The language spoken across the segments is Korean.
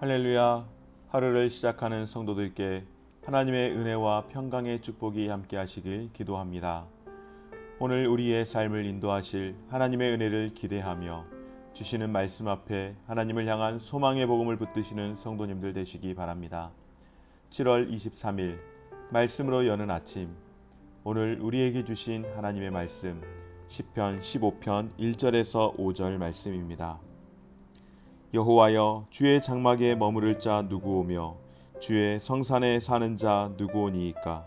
할렐루야. 하루를 시작하는 성도들께 하나님의 은혜와 평강의 축복이 함께 하시길 기도합니다. 오늘 우리의 삶을 인도하실 하나님의 은혜를 기대하며 주시는 말씀 앞에 하나님을 향한 소망의 복음을 붙드시는 성도님들 되시기 바랍니다. 7월 23일 말씀으로 여는 아침, 오늘 우리에게 주신 하나님의 말씀 시편 15편 1절에서 5절 말씀입니다. 여호와여, 주의 장막에 머무를 자 누구오며 주의 성산에 사는 자 누구오니이까?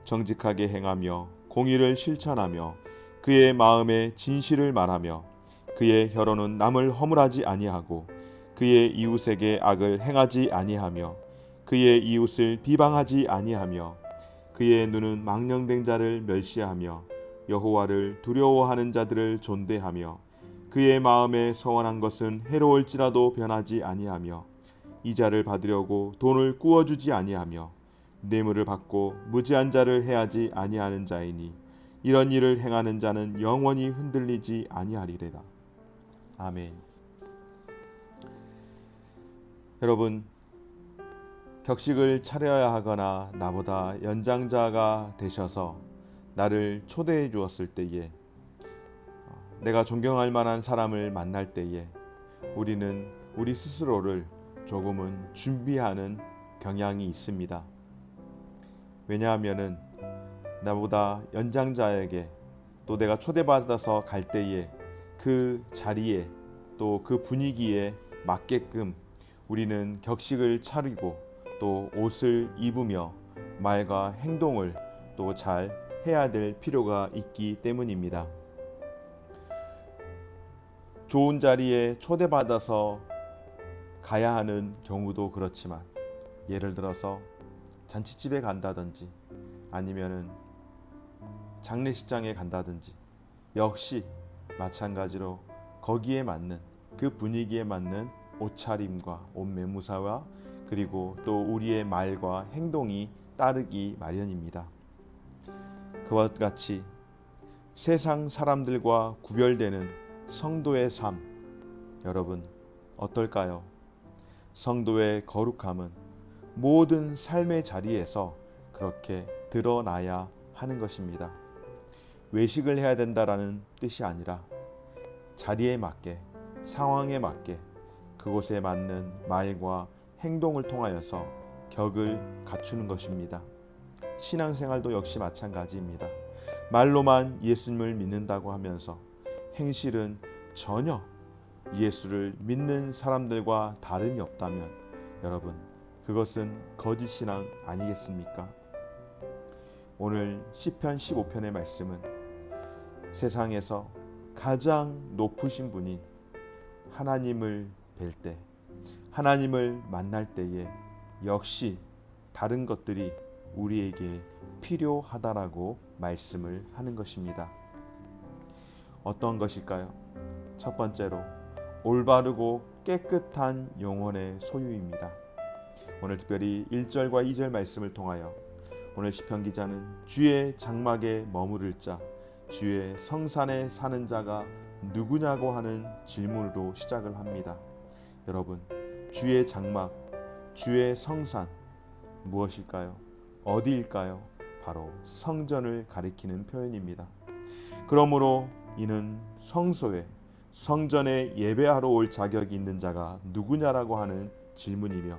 정직하게 행하며 공의를 실천하며 그의 마음에 진실을 말하며 그의 혀로는 남을 허물하지 아니하고 그의 이웃에게 악을 행하지 아니하며 그의 이웃을 비방하지 아니하며 그의 눈은 망령된 자를 멸시하며 여호와를 두려워하는 자들을 존대하며 그의 마음에 서원한 것은 해로울지라도 변하지 아니하며 이자를 받으려고 돈을 꾸어주지 아니하며 뇌물을 받고 무지한 자를 해하지 아니하는 자이니 이런 일을 행하는 자는 영원히 흔들리지 아니하리래다. 아멘. 여러분, 격식을 차려야 하거나 나보다 연장자가 되셔서 나를 초대해 주었을 때에, 내가 존경할 만한 사람을 만날 때에 우리는 우리 스스로를 조금은 준비하는 경향이 있습니다. 왜냐하면은 나보다 연장자에게 또 내가 초대받아서 갈 때에 그 자리에 또 그 분위기에 맞게끔 우리는 격식을 차리고 또 옷을 입으며 말과 행동을 또 잘 해야 될 필요가 있기 때문입니다. 좋은 자리에 초대받아서 가야 하는 경우도 그렇지만, 예를 들어서 잔치집에 간다든지 아니면은 장례식장에 간다든지 역시 마찬가지로 거기에 맞는 그 분위기에 맞는 옷차림과 옷매무새와 그리고 또 우리의 말과 행동이 따르기 마련입니다. 그와 같이 세상 사람들과 구별되는 성도의 삶, 여러분 어떨까요? 성도의 거룩함은 모든 삶의 자리에서 그렇게 드러나야 하는 것입니다. 외식을 해야 된다라는 뜻이 아니라 자리에 맞게, 상황에 맞게 그곳에 맞는 말과 행동을 통하여서 격을 갖추는 것입니다. 신앙생활도 역시 마찬가지입니다. 말로만 예수님을 믿는다고 하면서 행실은 전혀 예수를 믿는 사람들과 다름이 없다면 여러분, 그것은 거짓 신앙 아니겠습니까? 오늘 시편 15편의 말씀은 세상에서 가장 높으신 분인 하나님을 뵐 때, 하나님을 만날 때에 역시 다른 것들이 우리에게 필요하다라고 말씀을 하는 것입니다. 어떤 것일까요? 첫 번째로 올바르고 깨끗한 영혼의 소유입니다. 오늘 특별히 1절과 2절 말씀을 통하여 오늘 시편 기자는 주의 장막에 머무를 자, 주의 성산에 사는 자가 누구냐고 하는 질문으로 시작을 합니다. 여러분, 주의 장막, 주의 성산 무엇일까요? 어디일까요? 바로 성전을 가리키는 표현입니다. 그러므로 이는 성소에, 성전에 예배하러 올 자격이 있는 자가 누구냐라고 하는 질문이며,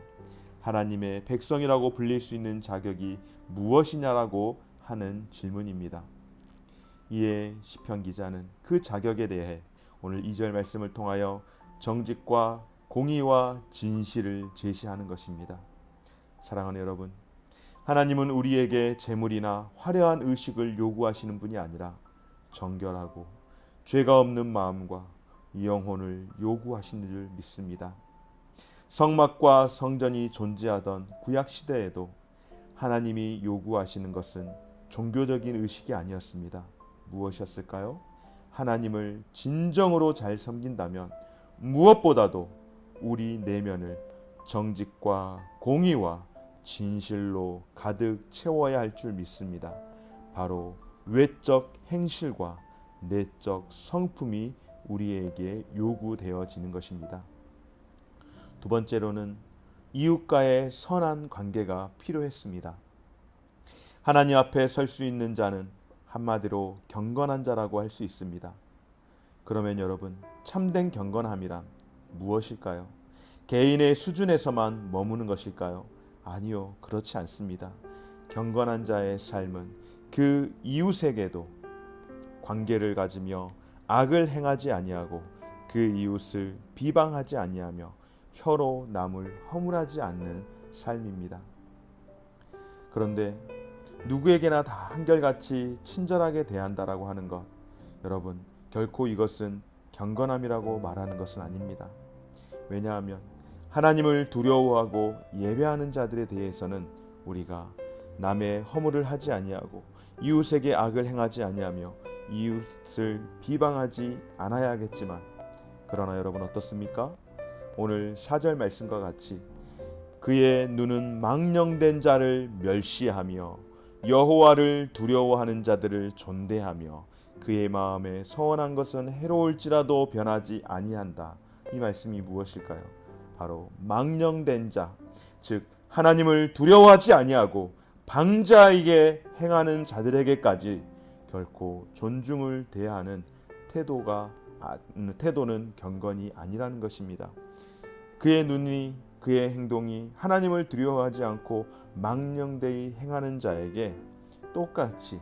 하나님의 백성이라고 불릴 수 있는 자격이 무엇이냐라고 하는 질문입니다. 이에 시편 기자는 그 자격에 대해 오늘 2절 말씀을 통하여 정직과 공의와 진실을 제시하는 것입니다. 사랑하는 여러분, 하나님은 우리에게 재물이나 화려한 의식을 요구하시는 분이 아니라 정결하고 죄가 없는 마음과 영혼을 요구하시는 줄 믿습니다. 성막과 성전이 존재하던 구약 시대에도 하나님이 요구하시는 것은 종교적인 의식이 아니었습니다. 무엇이었을까요? 하나님을 진정으로 잘 섬긴다면 무엇보다도 우리 내면을 정직과 공의와 진실로 가득 채워야 할 줄 믿습니다. 바로 외적 행실과 내적 성품이 우리에게 요구되어지는 것입니다. 두 번째로는 이웃과의 선한 관계가 필요했습니다. 하나님 앞에 설 수 있는 자는 한마디로 경건한 자라고 할 수 있습니다. 그러면 여러분, 참된 경건함이란 무엇일까요? 개인의 수준에서만 머무는 것일까요? 아니요, 그렇지 않습니다. 경건한 자의 삶은 그 이웃에게도 관계를 가지며 악을 행하지 아니하고 그 이웃을 비방하지 아니하며 혀로 남을 허물하지 않는 삶입니다. 그런데 누구에게나 다 한결같이 친절하게 대한다라고 하는 것, 여러분, 결코 이것은 경건함이라고 말하는 것은 아닙니다. 왜냐하면 하나님을 두려워하고 예배하는 자들에 대해서는 우리가 남의 허물을 하지 아니하고 이웃에게 악을 행하지 아니하며 이웃을 비방하지 않아야겠지만, 그러나 여러분 어떻습니까? 오늘 4절 말씀과 같이 그의 눈은 망령된 자를 멸시하며 여호와를 두려워하는 자들을 존대하며 그의 마음에 서원한 것은 해로울지라도 변하지 아니한다. 이 말씀이 무엇일까요? 바로 망령된 자, 즉 하나님을 두려워하지 아니하고 방자에게 행하는 자들에게까지 결코 존중을 대하는 태도는 경건이 아니라는 것입니다. 그의 눈이, 그의 행동이 하나님을 두려워하지 않고 망령되이 행하는 자에게 똑같이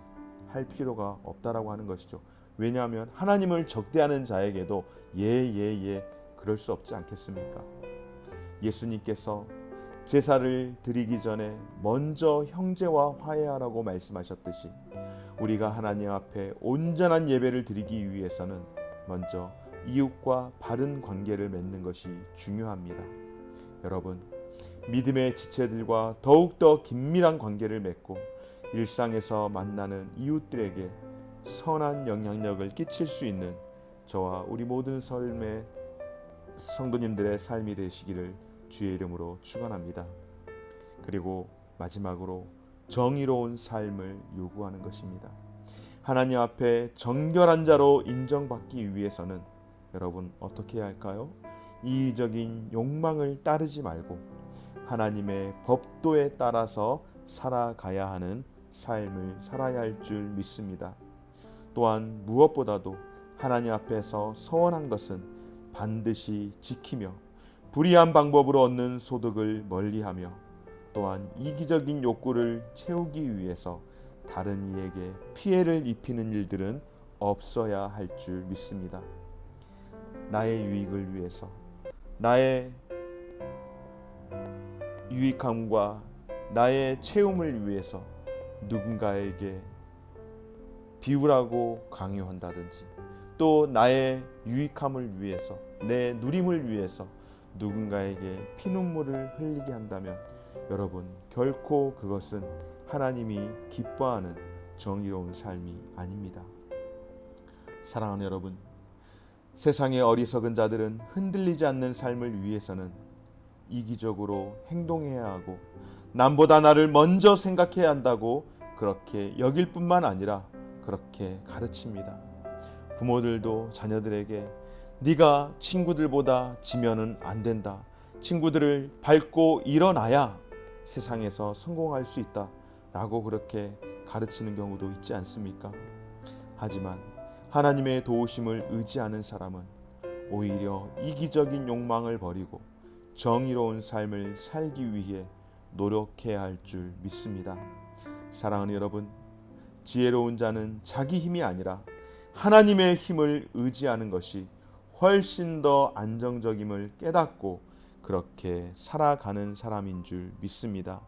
할 필요가 없다라고 하는 것이죠. 왜냐하면 하나님을 적대하는 자에게도 예, 그럴 수 없지 않겠습니까? 예수님께서 제사를 드리기 전에 먼저 형제와 화해하라고 말씀하셨듯이 우리가 하나님 앞에 온전한 예배를 드리기 위해서는 먼저 이웃과 바른 관계를 맺는 것이 중요합니다. 여러분, 믿음의 지체들과 더욱더 긴밀한 관계를 맺고 일상에서 만나는 이웃들에게 선한 영향력을 끼칠 수 있는 저와 우리 모든 삶의 성도님들의 삶이 되시기를 주의 이름으로 축원합니다. 그리고 마지막으로 정의로운 삶을 요구하는 것입니다. 하나님 앞에 정결한 자로 인정받기 위해서는 여러분 어떻게 해야 할까요? 이기적인 욕망을 따르지 말고 하나님의 법도에 따라서 살아가야 하는 삶을 살아야 할 줄 믿습니다. 또한 무엇보다도 하나님 앞에서 서원한 것은 반드시 지키며 불의한 방법으로 얻는 소득을 멀리하며 또한 이기적인 욕구를 채우기 위해서 다른 이에게 피해를 입히는 일들은 없어야 할 줄 믿습니다. 나의 유익을 위해서, 나의 유익함과 나의 채움을 위해서 누군가에게 비우라고 강요한다든지 또 나의 유익함을 위해서, 내 누림을 위해서 누군가에게 피눈물을 흘리게 한다면 여러분 결코 그것은 하나님이 기뻐하는 정의로운 삶이 아닙니다. 사랑하는 여러분, 세상의 어리석은 자들은 흔들리지 않는 삶을 위해서는 이기적으로 행동해야 하고 남보다 나를 먼저 생각해야 한다고 그렇게 여길 뿐만 아니라 그렇게 가르칩니다. 부모들도 자녀들에게 네가 친구들보다 지면은 안 된다. 친구들을 밟고 일어나야 세상에서 성공할 수 있다. 라고 그렇게 가르치는 경우도 있지 않습니까? 하지만 하나님의 도우심을 의지하는 사람은 오히려 이기적인 욕망을 버리고 정의로운 삶을 살기 위해 노력해야 할 줄 믿습니다. 사랑하는 여러분, 지혜로운 자는 자기 힘이 아니라 하나님의 힘을 의지하는 것이 훨씬 더 안정적임을 깨닫고 그렇게 살아가는 사람인 줄 믿습니다.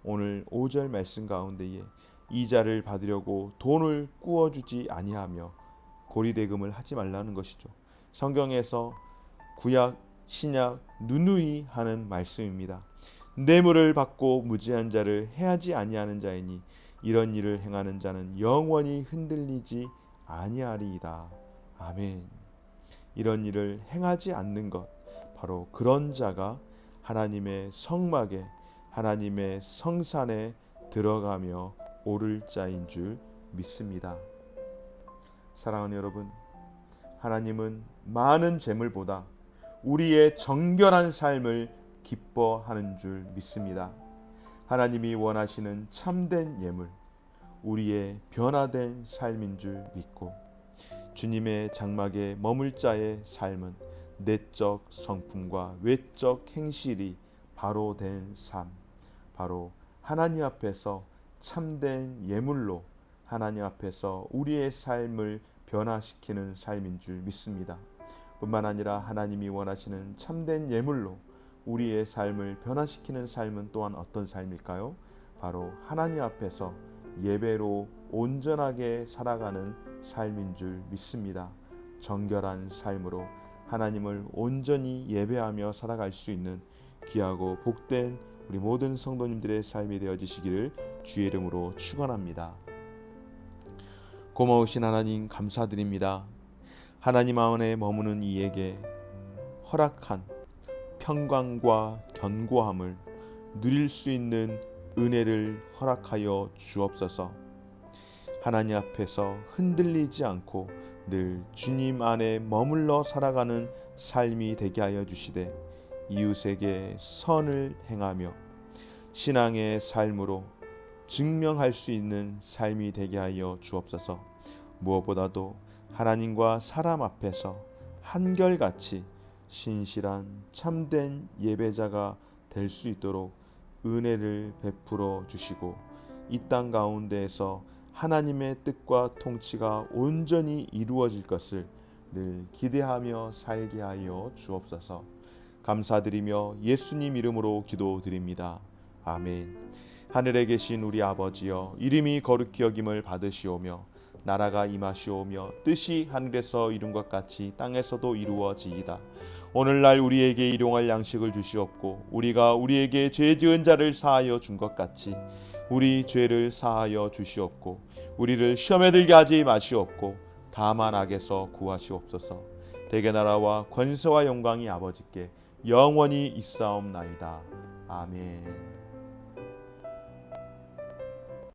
오늘 5절 말씀 가운데에 이자를 받으려고 돈을 꾸어주지 아니하며 고리대금을 하지 말라는 것이죠. 성경에서 구약 신약 누누이 하는 말씀입니다. 뇌물을 받고 무지한 자를 해하지 아니하는 자이니 이런 일을 행하는 자는 영원히 흔들리지 아니하리이다. 아멘. 이런 일을 행하지 않는 것, 바로 그런 자가 하나님의 성막에, 하나님의 성산에 들어가며 오를 자인 줄 믿습니다. 사랑하는 여러분, 하나님은 많은 재물보다 우리의 정결한 삶을 기뻐하는 줄 믿습니다. 하나님이 원하시는 참된 예물, 우리의 변화된 삶인 줄 믿고 주님의 장막에 머물 자의 삶은 내적 성품과 외적 행실이 바로 된 삶, 바로 하나님 앞에서 참된 예물로 하나님 앞에서 우리의 삶을 변화시키는 삶인 줄 믿습니다. 뿐만 아니라 하나님이 원하시는 참된 예물로 우리의 삶을 변화시키는 삶은 또한 어떤 삶일까요? 바로 하나님 앞에서 예배로 온전하게 살아가는 삶인 줄 믿습니다. 정결한 삶으로 하나님을 온전히 예배하며 살아갈 수 있는 귀하고 복된 우리 모든 성도님들의 삶이 되어지시기를 주의 이름으로 축원합니다. 고마우신 하나님 감사드립니다. 하나님 안에 머무는 이에게 허락한 평강과 견고함을 누릴 수 있는 은혜를 허락하여 주옵소서. 하나님 앞에서 흔들리지 않고 늘 주님 안에 머물러 살아가는 삶이 되게 하여 주시되 이웃에게 선을 행하며 신앙의 삶으로 증명할 수 있는 삶이 되게 하여 주옵소서. 무엇보다도 하나님과 사람 앞에서 한결같이 신실한 참된 예배자가 될 수 있도록 은혜를 베풀어 주시고 이 땅 가운데에서 하나님의 뜻과 통치가 온전히 이루어질 것을 늘 기대하며 살게 하여 주옵소서. 감사드리며 예수님 이름으로 기도드립니다. 아멘. 하늘에 계신 우리 아버지여, 이름이 거룩히 여김을 받으시오며 나라가 임하시오며 뜻이 하늘에서 이룬 것 같이 땅에서도 이루어지이다. 오늘날 우리에게 일용할 양식을 주시옵고 우리가 우리에게 죄 지은 자를 사하여 준 것 같이 우리 죄를 사하여 주시옵고 우리를 시험에 들게 하지 마시옵고 다만 악에서 구하시옵소서. 대개 나라와 권세와 영광이 아버지께 영원히 있사옵나이다. 아멘.